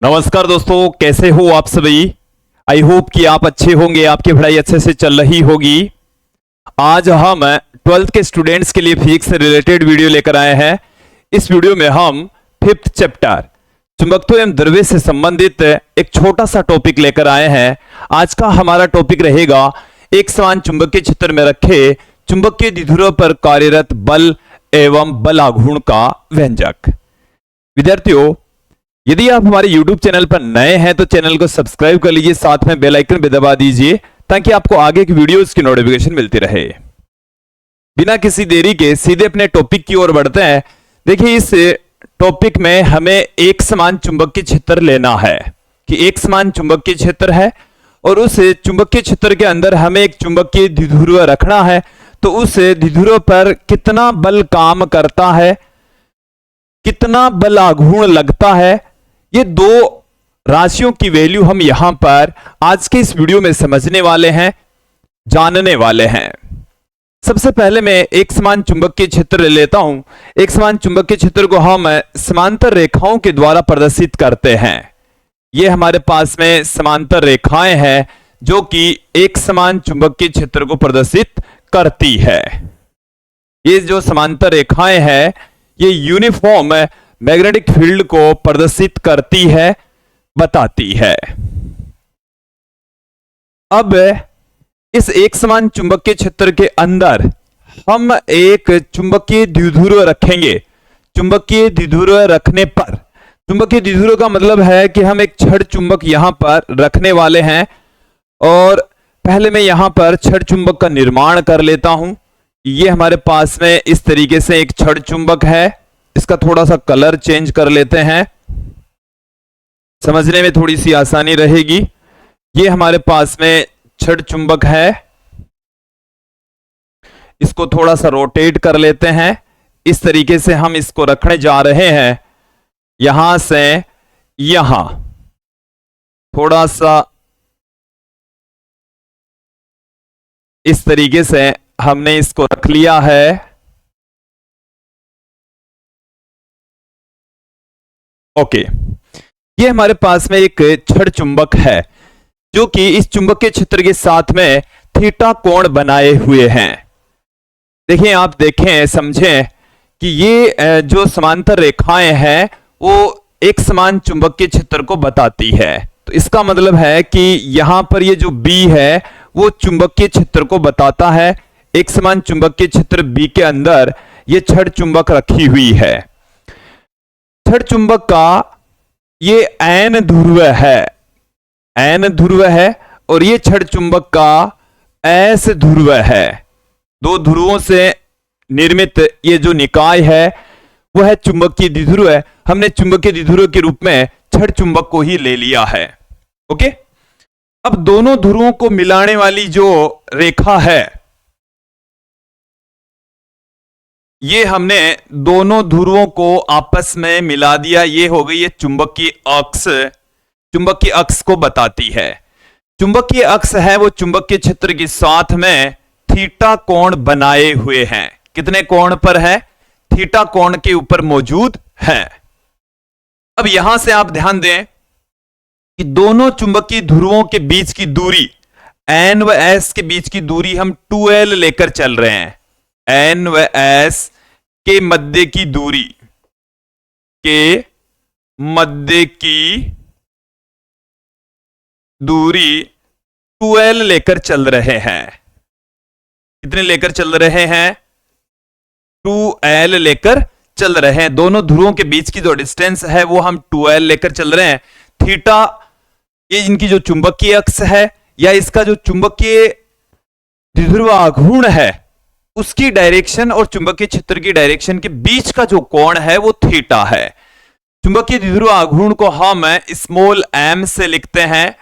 नमस्कार दोस्तों, कैसे हो आप सभी। आई होप कि आप अच्छे होंगे, आपकी पढ़ाई अच्छे से चल रही होगी। आज हम 12th के स्टूडेंट्स के लिए फिजिक्स से रिलेटेड वीडियो लेकर आए हैं। इस वीडियो में हम 5th चैप्टर चुंबकत्व एवं द्रव्य से संबंधित एक छोटा सा टॉपिक लेकर आए हैं। आज का हमारा टॉपिक रहेगा एक समान चुंबकीय क्षेत्र में रखे चुंबकीय द्विध्रुव पर कार्यरत बल एवं बलाघूर्ण का व्यंजक। विद्यार्थियों, यदि आप हमारे YouTube चैनल पर नए हैं तो चैनल को सब्सक्राइब कर लीजिए, साथ में बेल आइकन भी दबा दीजिए ताकि आपको आगे की वीडियोस की नोटिफिकेशन मिलती रहे। बिना किसी देरी के सीधे अपने टॉपिक की ओर बढ़ते हैं। देखिए, इस टॉपिक में हमें एक समान चुंबकीय क्षेत्र लेना है कि एक समान चुंबकीय क्षेत्र है और उस चुंबकीय क्षेत्र के अंदर हमें एक चुंबकीय द्विध्रुव रखना है। तो उस द्विध्रुव पर कितना बल काम करता है, कितना बलाघूर्ण लगता है, ये दो राशियों की वैल्यू हम यहां पर आज के इस वीडियो में समझने वाले हैं, जानने वाले हैं। सबसे पहले मैं एक समान चुंबकीय क्षेत्र ले लेता हूं। एक समान चुंबकीय क्षेत्र को हम समांतर रेखाओं के द्वारा प्रदर्शित करते हैं। ये हमारे पास में समांतर रेखाएं हैं जो कि एक समान चुंबकीय क्षेत्र को प्रदर्शित करती है। ये जो समांतर रेखाएं हैं ये यूनिफॉर्म मैग्नेटिक फील्ड को प्रदर्शित करती है, बताती है। अब इस एक समान चुंबकीय क्षेत्र के अंदर हम एक चुंबकीय द्विध्रुव रखेंगे। चुंबकीय द्विध्रुव रखने पर, चुंबकीय द्विध्रुव का मतलब है कि हम एक छड़ चुंबक यहां पर रखने वाले हैं। और पहले मैं यहां पर छड़ चुंबक का निर्माण कर लेता हूं। ये हमारे पास में इस तरीके से एक छड़ चुंबक है। इसका थोड़ा सा कलर चेंज कर लेते हैं, समझने में थोड़ी सी आसानी रहेगी। ये हमारे पास में छड़ चुंबक है, इसको थोड़ा सा रोटेट कर लेते हैं। इस तरीके से हम इसको रखने जा रहे हैं। यहां से यहां थोड़ा सा इस तरीके से हमने इसको रख लिया है। ओके, ये हमारे पास में एक छड़ चुंबक है जो कि इस चुंबकीय क्षेत्र के साथ में थीटा कोण बनाए हुए हैं। देखिए, आप देखें, समझें कि ये जो समांतर रेखाएं हैं वो एक समान चुंबकीय क्षेत्र को बताती है। तो इसका मतलब है कि यहां पर ये जो B है वो चुंबकीय क्षेत्र को बताता है। एक समान चुंबकीय क्षेत्र B के अंदर ये छड़ चुंबक रखी हुई है। छड़ चुंबक का ये N ध्रुव है, N ध्रुव है, और ये छड़ चुंबक का S ध्रुव है। दो ध्रुवों से निर्मित ये जो निकाय है वह है चुंबकीय द्विध्रुव है। हमने चुंबकीय द्विध्रुव के रूप में छड़ चुंबक को ही ले लिया है। ओके, अब दोनों ध्रुवों को मिलाने वाली जो रेखा है, ये हमने दोनों ध्रुवों को आपस में मिला दिया। ये हो गई ये चुंबकीय अक्ष, चुंबकीय अक्ष को बताती है। चुंबकीय अक्ष है वो चुंबकीय क्षेत्र के साथ में थीटा कोण बनाए हुए हैं। कितने कोण पर है? थीटा कोण के ऊपर मौजूद है। अब यहां से आप ध्यान दें कि दोनों चुंबकीय ध्रुवों के बीच की दूरी, N व S के बीच की दूरी हम 2L लेकर चल रहे हैं। N व S के मध्य की दूरी, के मध्य की दूरी 2L लेकर चल रहे हैं। कितने लेकर चल रहे हैं? 2L लेकर चल रहे हैं। दोनों ध्रुवों के बीच की जो डिस्टेंस है वो हम 2L लेकर चल रहे हैं। थीटा, ये इनकी जो चुंबकीय अक्ष है या इसका जो चुंबकीय द्विध्रुव आघूर्ण है उसकी डायरेक्शन और चुंबकीय क्षेत्र की डायरेक्शन के बीच का जो कोण है वो थीटा है। चुंबकीय द्विध्रुव आघूर्ण को हम स्मॉल m से लिखते हैं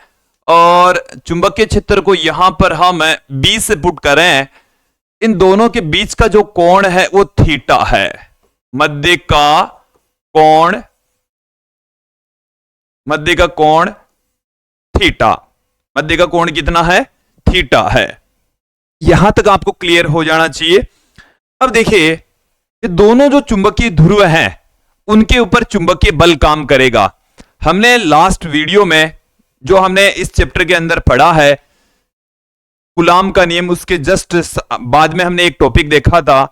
और चुंबकीय क्षेत्र को यहां पर हम B से पुट करें। इन दोनों के बीच का जो कोण है वो थीटा है। मध्य का कोण, मध्य का कोण थीटा, मध्य का कोण कितना है? थीटा है। यहां तक आपको क्लियर हो जाना चाहिए। अब देखिए, ये दोनों जो चुंबकीय ध्रुव हैं उनके ऊपर चुंबकीय बल काम करेगा। हमने लास्ट वीडियो में जो हमने इस चैप्टर के अंदर पढ़ा है कूलाम का नियम, उसके जस्ट बाद में हमने एक टॉपिक देखा था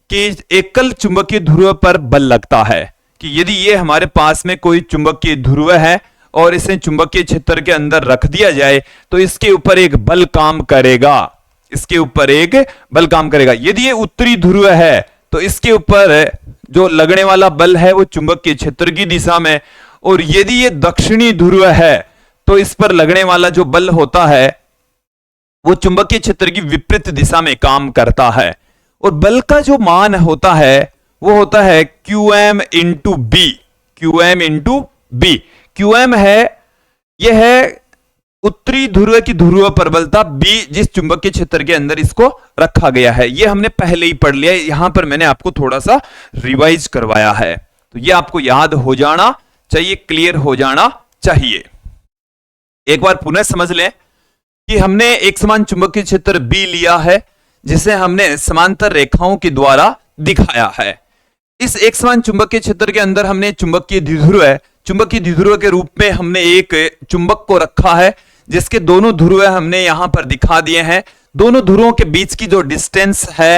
कि एकल चुंबकीय ध्रुव पर बल लगता है, कि यदि ये हमारे पास में कोई चुंबकीय ध्रुव है और इसे चुंबकीय क्षेत्र के अंदर रख दिया जाए तो इसके ऊपर एक बल काम करेगा, इसके ऊपर एक बल काम करेगा। यदि ये उत्तरी ध्रुव है तो इसके ऊपर जो लगने वाला बल है वो चुंबकीय क्षेत्र की दिशा में, और यदि ये दक्षिणी ध्रुव है तो इस पर लगने वाला जो बल होता है वो चुंबकीय क्षेत्र की विपरीत दिशा में काम करता है। और बल का जो मान होता है वो होता है QM into B, QM into B. QM है, यह है उत्तरी ध्रुव की ध्रुव प्रबलता, बी जिस चुंबकीय क्षेत्र के अंदर इसको रखा गया है। यह हमने पहले ही पढ़ लिया है, यहां पर मैंने आपको थोड़ा सा रिवाइज करवाया है, तो यह आपको याद हो जाना चाहिए, क्लियर हो जाना चाहिए। एक बार पुनः समझ लें कि हमने एक समान चुंबकीय क्षेत्र बी लिया है जिसे हमने समांतर रेखाओं के द्वारा दिखाया है। इस एक समान चुंबकीय क्षेत्र के अंदर हमने चुंबकीय द्विध्रुव है, चुंबकीय द्विध्रुव के रूप में हमने एक चुंबक को रखा है जिसके दोनों ध्रुव हमने यहां पर दिखा दिए हैं। दोनों ध्रुवों के बीच की जो डिस्टेंस है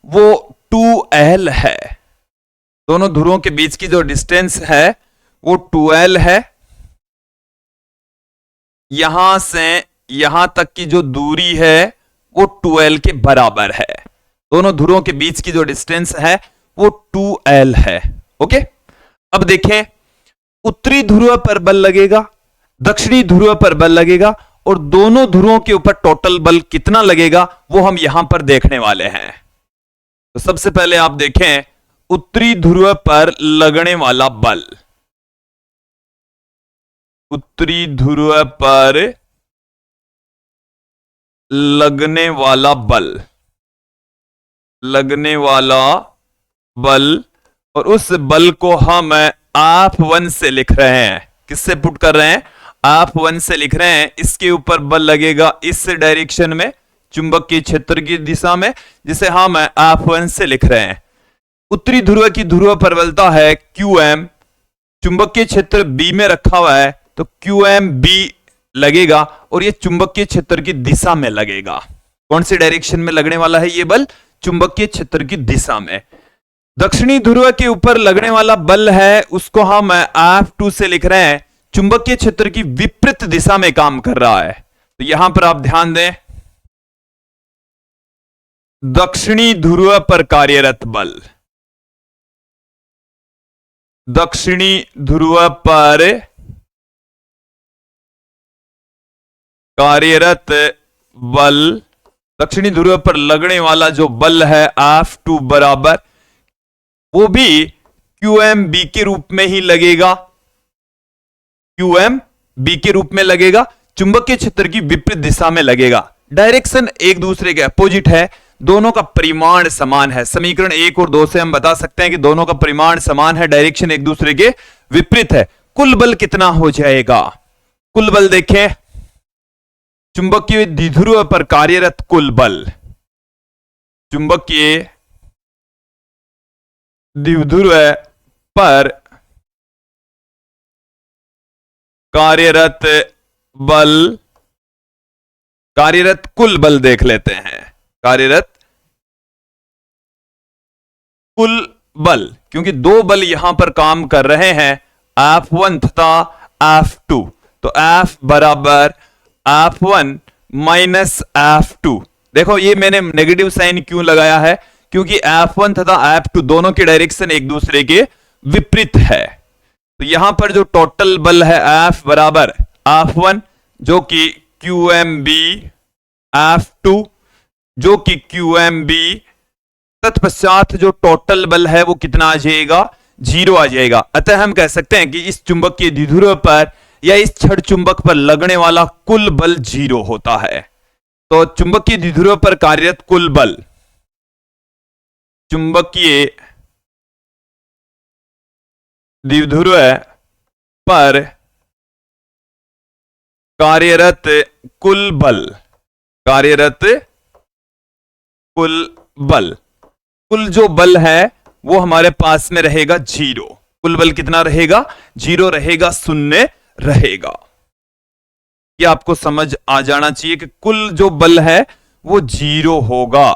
वो 2L है, दोनों ध्रुवों के बीच की जो डिस्टेंस है वो 2L है। यहां से यहां तक की जो दूरी है वो 2L के बराबर है, दोनों ध्रुवों के बीच की जो डिस्टेंस है वो 2L है। ओके, अब देखें उत्तरी ध्रुव पर बल लगेगा, दक्षिणी ध्रुव पर बल लगेगा, और दोनों ध्रुवों के ऊपर टोटल बल कितना लगेगा वो हम यहां पर देखने वाले हैं। तो सबसे पहले आप देखें उत्तरी ध्रुव पर लगने वाला बल, उत्तरी ध्रुव पर लगने वाला बल, लगने वाला बल, और उस बल को हम F1 से लिख रहे हैं। किससे पुट कर रहे हैं? F1 से लिख रहे हैं। इसके ऊपर बल लगेगा इस डायरेक्शन में, चुंबकीय क्षेत्र की दिशा में, जिसे हम F1 से लिख रहे हैं। उत्तरी ध्रुव की ध्रुव प्रबलता है QM, चुंबकीय क्षेत्र B में रखा हुआ है तो QMB लगेगा, और ये चुंबकीय क्षेत्र की दिशा में लगेगा। कौन सी डायरेक्शन में लगने वाला है ये बल? चुंबकीय क्षेत्र की दिशा में। दक्षिणी ध्रुव के ऊपर लगने वाला बल है उसको हम F2 से लिख रहे हैं, चुंबकीय क्षेत्र की विपरीत दिशा में काम कर रहा है। तो यहां पर आप ध्यान दें, दक्षिणी ध्रुव पर कार्यरत बल, दक्षिणी ध्रुव पर कार्यरत बल, दक्षिणी ध्रुव पर लगने वाला जो बल है F2 बराबर, वो भी QMB के रूप में ही लगेगा, QMB के रूप में लगेगा, चुंबकीय क्षेत्र की विपरीत दिशा में लगेगा। डायरेक्शन एक दूसरे के अपोजिट है, दोनों का परिमाण समान है। समीकरण 1 और 2 से हम बता सकते हैं कि दोनों का परिमाण समान है, डायरेक्शन एक दूसरे के विपरीत है। कुल बल कितना हो जाएगा? कुल बल देखें, चुंबकीय द्विध्रुव पर कार्यरत कुल बल, चुंबकीय द्विध्रुव पर कार्यरत बल, कार्यरत कुल बल देख लेते हैं। कार्यरत कुल बल, क्योंकि दो बल यहां पर काम कर रहे हैं, F1 तथा F2, तो F बराबर F1 माइनस F2। देखो ये मैंने नेगेटिव साइन क्यों लगाया है? क्योंकि F1 तथा F2 दोनों की डायरेक्शन एक दूसरे के विपरीत है। तो यहां पर जो टोटल बल है F बराबर F1 जो कि QMB, F2 जो कि QMB, तत्पश्चात जो टोटल बल है वो कितना आ जाएगा? 0 आ जाएगा। अतः हम कह सकते हैं कि इस चुंबकीय द्विध्रुव पर या इस छड़ चुंबक पर लगने वाला कुल बल 0 होता है। तो चुंबकीय द्विध्रुव पर कार्यरत कुल बल, चुंबकीय द्विध्रुव पर कार्यरत कुल बल, कार्यरत कुल बल, कुल जो बल है वो हमारे पास में रहेगा 0। कुल बल कितना रहेगा? 0 रहेगा, शून्य रहेगा। ये आपको समझ आ जाना चाहिए कि कुल जो बल है वो जीरो होगा,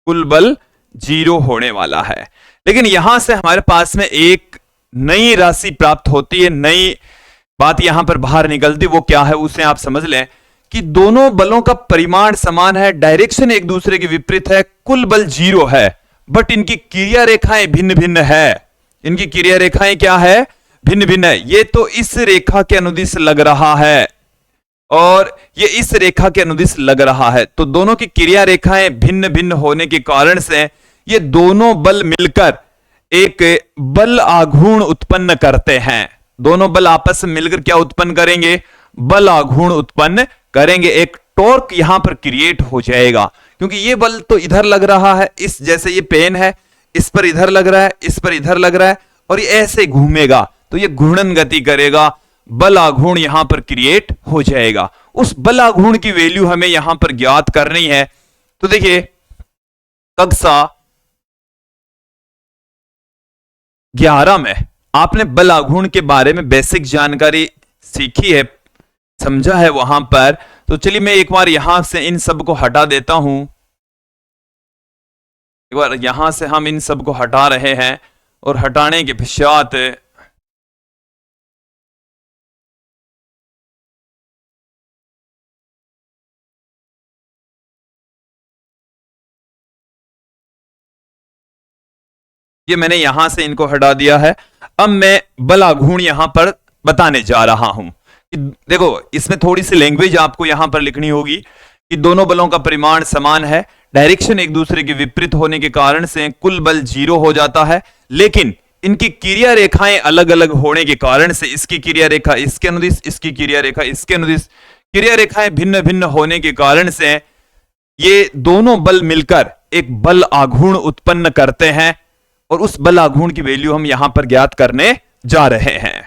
कुल बल जीरो होने वाला है। लेकिन यहां से हमारे पास में एक नई राशि प्राप्त होती है, नई बात यहां पर बाहर निकलती, वो क्या है उसे आप समझ लें कि दोनों बलों का परिमाण समान है, डायरेक्शन एक दूसरे के विपरीत है, कुल बल जीरो है, बट इनकी क्रिया रेखाएं भिन्न भिन्न है। इनकी क्रिया रेखाएं क्या है? भिन्न भिन्न है। ये तो इस रेखा के अनुदिश लग रहा है और ये इस रेखा के अनुदिश लग रहा है, तो दोनों की क्रिया रेखाएं भिन्न भिन्न होने के कारण से ये दोनों बल मिलकर एक बल आघूर्ण उत्पन्न करते हैं। दोनों बल आपस में मिलकर क्या उत्पन्न करेंगे? बल आघूर्ण उत्पन्न करेंगे। एक टॉर्क यहां पर क्रिएट हो जाएगा, क्योंकि ये बल तो इधर लग रहा है, इस जैसे ये पेन है, इस पर इधर लग रहा है, इस पर इधर लग रहा है, और ये ऐसे घूमेगा तो ये घूर्णन गति करेगा, बल आघूर्ण यहां पर क्रिएट हो जाएगा। उस बल आघूर्ण की वैल्यू हमें यहां पर ज्ञात करनी है। तो देखिए कक्षा 11 में आपने बल आघूर्ण के बारे में बेसिक जानकारी सीखी है, समझा है वहां पर। तो चलिए मैं एक बार यहां से इन सब को हटा देता हूं। एक बार यहां से हम इन सब को हटा रहे हैं और हटाने के पश्चात ये मैंने यहां से इनको हटा दिया है। अब मैं बल आघूर्ण यहां पर बताने जा रहा हूं कि देखो इसमें थोड़ी सी लैंग्वेज आपको यहां पर लिखनी होगी कि दोनों बलों का परिमाण समान है, डायरेक्शन एक दूसरे के विपरीत होने के कारण से कुल बल जीरो हो जाता है, लेकिन इनकी क्रिया रेखाएं अलग अलग होने के कारण से इसकी क्रिया रेखा इसके अनुदिश, इसकी क्रिया रेखा इसके अनुदिश, क्रिया रेखाएं भिन्न भिन्न होने के कारण से ये दोनों बल मिलकर एक बल आघूर्ण उत्पन्न करते हैं, और उस बल आघूर्ण की वैल्यू हम यहां पर ज्ञात करने जा रहे हैं।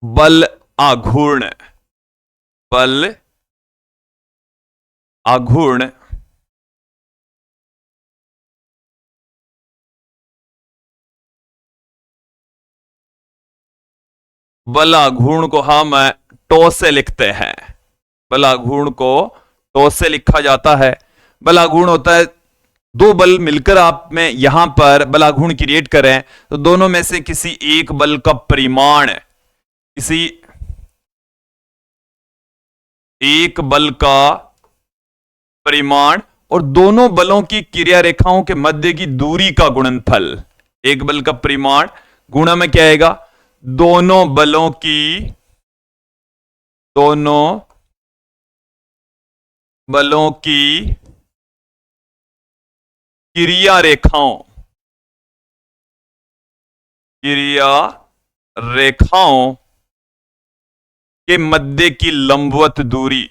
बल आघूर्ण, बल आघूर्ण बल आघूर्ण को हम टो से लिखते हैं। बल आघूर्ण को टो से लिखा जाता है। बल आघूर्ण होता है दो बल मिलकर आप में यहां पर बल आघूर्ण क्रिएट करें तो दोनों में से किसी एक बल का परिमाण, किसी एक बल का परिमाण और दोनों बलों की क्रिया रेखाओं के मध्य की दूरी का गुणनफल। एक बल का परिमाण गुणा में क्या आएगा? दोनों बलों की क्रिया रेखाओं के मध्य की लंबवत दूरी,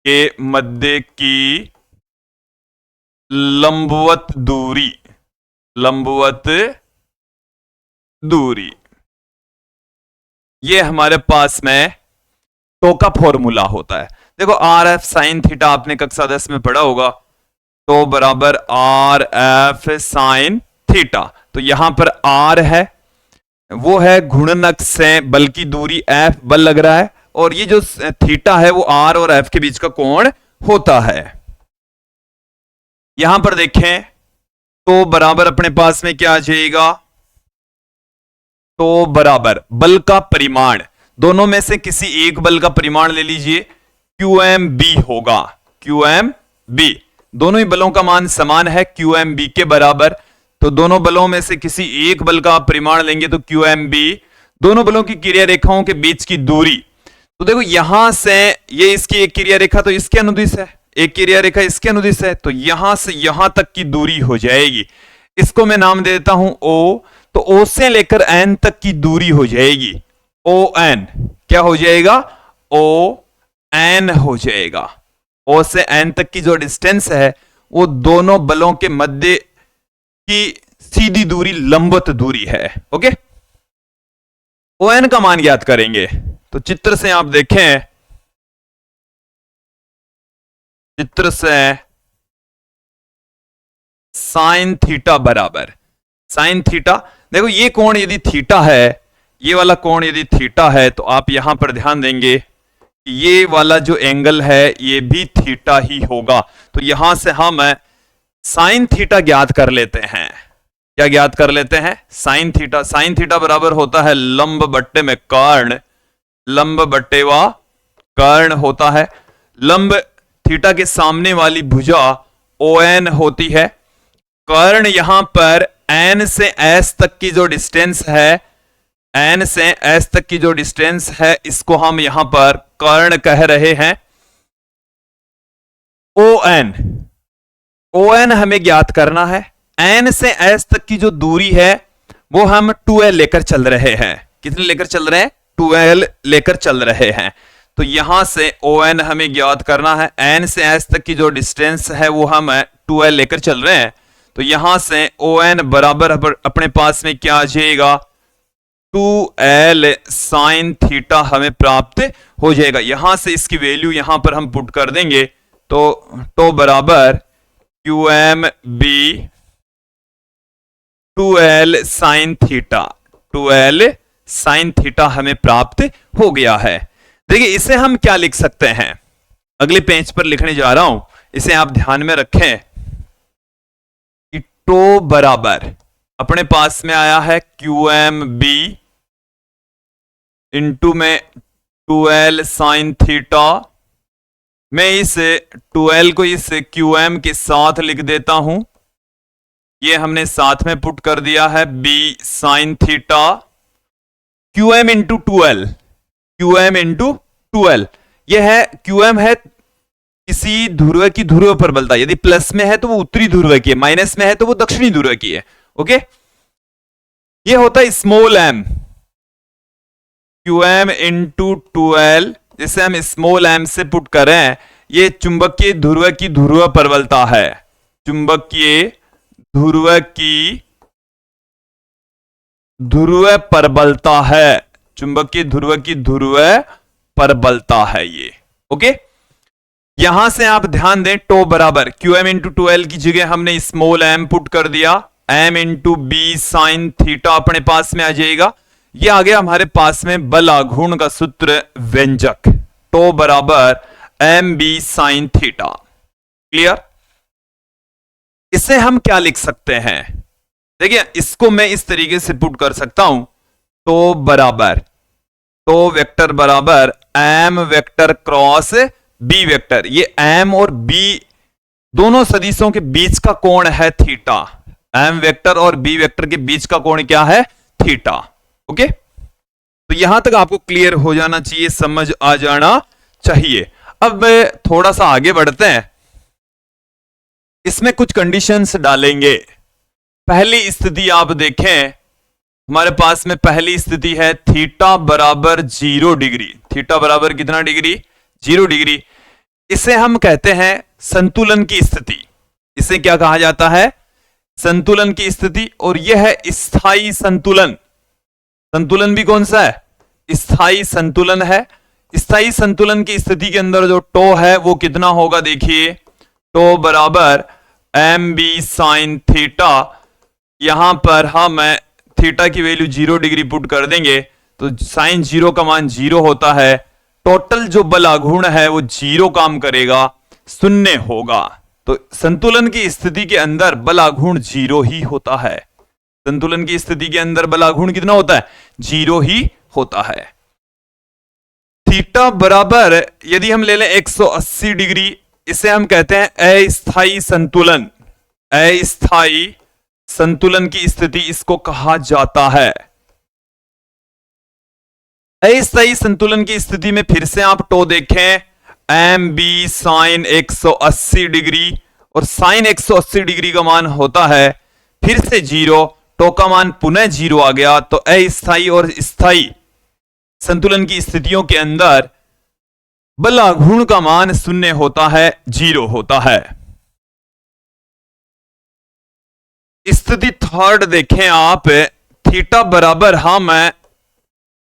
के मध्य की लंबवत दूरी, ये हमारे पास में टो का फॉर्मूला होता है। देखो आर एफ साइन थीटा आपने कक्षा 10 में पढ़ा होगा, तो बराबर आर एफ साइन थीटा। तो यहां पर आर है वो है घूर्णक से बल की दूरी, एफ बल लग रहा है, और ये जो थीटा है वो आर और एफ के बीच का कोण होता है। यहां पर देखें तो बराबर अपने पास में क्या आ जाएगा? तो बराबर बल का परिमाण, दोनों में से किसी एक बल का परिमाण ले लीजिए, QMB होगा, QMB। दोनों ही बलों का मान समान है QMB के बराबर, तो दोनों बलों में से किसी एक बल का परिमाण लेंगे तो QMB, दोनों बलों की क्रिया रेखाओं के बीच की दूरी। तो देखो यहां से ये इसकी एक क्रिया रेखा तो इसके अनुदिश है, एक क्रिया रेखा इसके अनुदिश है, तो यहां से यहां तक की दूरी हो जाएगी। इसको मैं नाम दे देता हूं O, तो O से लेकर N तक की दूरी हो जाएगी ON। क्या हो जाएगा? ON हो जाएगा। O से N तक की जो डिस्टेंस है वो दोनों बलों के मध्य की सीधी दूरी, लंबवत दूरी है। ओके, ON का मान ज्ञात करेंगे तो चित्र से आप देखें, चित्र से साइन थीटा बराबर, साइन थीटा देखो ये कोण यदि थीटा है, ये वाला कोण यदि थीटा है, तो आप यहां पर ध्यान देंगे ये वाला जो एंगल है ये भी थीटा ही होगा। तो यहां से हम साइन थीटा ज्ञात कर लेते हैं। क्या ज्ञात कर लेते हैं? Sine theta. साइन थीटा बराबर होता है लंब बट्टे में कर्ण, लंब बट्टे व कर्ण होता है। लंब थीटा के सामने वाली भुजा ON होती है। कर्ण यहां पर N से S तक की जो डिस्टेंस है, N से S तक की जो डिस्टेंस है, इसको हम यहां पर कर्ण कह रहे हैं। ON हमें ज्ञात करना है। N से S तक की जो दूरी है वो हम 2L लेकर चल रहे हैं। कितने लेकर चल रहे हैं? 2L लेकर चल रहे हैं। तो यहां से ON हमें ज्ञात करना है। N से S तक की जो डिस्टेंस है वो हम 2L लेकर चल रहे हैं। तो यहां से ON बराबर अपने पास में क्या आ जाएगा? 2L साइन थीटा हमें प्राप्त हो जाएगा। यहां से इसकी वैल्यू यहां पर हम पुट कर देंगे तो बराबर QMB 2L sine theta, 2L sine theta हमें प्राप्त हो गया है। देखिए इसे हम क्या लिख सकते हैं, अगले पेज पर लिखने जा रहा हूं, इसे आप ध्यान में रखें कि टो बराबर अपने पास में आया है QMB इंटू में 2L साइन थीटा। मैं इस 2L को इस QM के साथ लिख देता हूं। ये हमने साथ में पुट कर दिया है B sine theta. QM into 2L, QM into 2L, यह है QM है किसी ध्रुव की ध्रुव प्रबलता। यदि प्लस में है तो वो उत्तरी ध्रुव की है, माइनस में है तो वो दक्षिणी ध्रुव की है। ओके, ये होता है small m, QM into 2L, जिसे हम स्मॉल m से पुट करें, ये चुंबकीय ध्रुव की ध्रुव प्रबलता है। चुंबकीय ध्रुव की ध्रुव प्रबलता है, चुंबकीय ध्रुव की ध्रुव प्रबलता है ये। ओके, यहां से आप ध्यान दें टो बराबर QM इंटू 2L की जगह हमने स्मॉल m पुट कर दिया, m into B sine theta अपने पास में आ जाएगा। ये आ गया हमारे पास में बल आघूर्ण का सूत्र व्यंजक, टो बराबर MB साइन थीटा। क्लियर? इसे हम क्या लिख सकते हैं? देखिए इसको मैं इस तरीके से पुट कर सकता हूं, टो बराबर, टो वेक्टर बराबर m vector cross b vector. ये m और b दोनों सदिशों के बीच का कोण है थीटा। m वेक्टर और b वेक्टर के बीच का कोण क्या है? थीटा। ओके, तो यहां तक आपको क्लियर हो जाना चाहिए, समझ आ जाना चाहिए। अब थोड़ा सा आगे बढ़ते हैं, इसमें कुछ कंडीशंस डालेंगे। पहली स्थिति आप देखें, हमारे पास में पहली स्थिति है थीटा बराबर 0 डिग्री। थीटा बराबर कितना डिग्री? 0 डिग्री। इसे हम कहते हैं संतुलन की स्थिति। इसे क्या कहा जाता है? संतुलन की स्थिति। और यह है स्थायी संतुलन। संतुलन भी कौन सा है? स्थायी संतुलन है। स्थायी संतुलन की स्थिति के अंदर जो टो है वो कितना होगा? देखिए टो बराबर MB साइन थीटा। यहां पर हम थीटा की वैल्यू 0 डिग्री पुट कर देंगे तो साइन 0 का मान 0 होता है। टोटल जो बल आघूर्ण है वो 0 काम करेगा, 0 होगा। तो संतुलन की स्थिति के अंदर बल आघूर्ण 0 ही होता है। संतुलन की स्थिति के अंदर बल आघूर्ण कितना होता है? 0 ही होता है। थीटा बराबर यदि हम ले लें 180 डिग्री, इसे हम कहते हैं अस्थायी संतुलन। अस्थायी संतुलन की स्थिति इसको कहा जाता है। अस्थायी संतुलन की स्थिति में फिर से आप टो देखें, MB साइन 180 डिग्री, और साइन 180 डिग्री का मान होता है फिर से 0, टो का मान पुनः 0 आ गया। तो अस्थायी और स्थायी संतुलन की स्थितियों के अंदर बल आघूर्ण का मान 0 होता है, 0 होता है। स्थिति थर्ड देखें आप, थीटा बराबर हम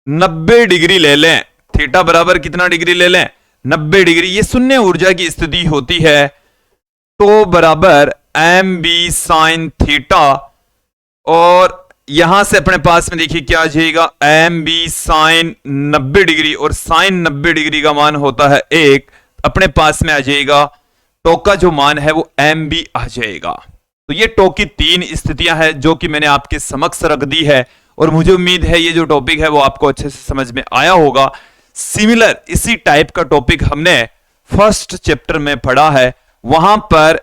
90 डिग्री ले लें। थीटा बराबर कितना डिग्री ले लें? 90 डिग्री। ये शून्य ऊर्जा की स्थिति होती है। तो बराबर MB साइन थीटा, और यहां से अपने पास में देखिए क्या आ जाएगा, एम बी साइन 90 डिग्री, और साइन 90 डिग्री का मान होता है 1, अपने पास में आ जाएगा टो का जो मान है वो एम बी आ जाएगा। तो ये टो की 3 स्थितियां हैं जो कि मैंने आपके समक्ष रख दी है, और मुझे उम्मीद है ये जो टॉपिक है वो आपको अच्छे से समझ में आया होगा। सिमिलर इसी टाइप का टॉपिक हमने फर्स्ट चैप्टर में पढ़ा है, वहां पर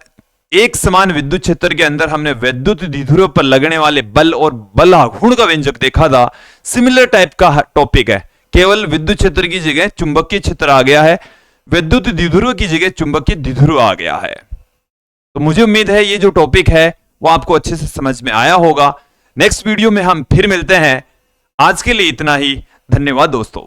एक समान विद्युत क्षेत्र के अंदर हमने विद्युत द्विध्रुव पर लगने वाले बल और बलाघूर्ण का व्यंजक देखा था। सिमिलर टाइप का टॉपिक है, केवल विद्युत क्षेत्र की जगह चुंबकीय क्षेत्र आ गया है, विद्युत द्विध्रुव की जगह चुंबकीय द्विध्रुव आ गया है। तो मुझे उम्मीद है ये जो टॉपिक है वो आपको अच्छे से समझ में आया होगा। नेक्स्ट वीडियो में हम फिर मिलते हैं। आज के लिए इतना ही, धन्यवाद दोस्तों।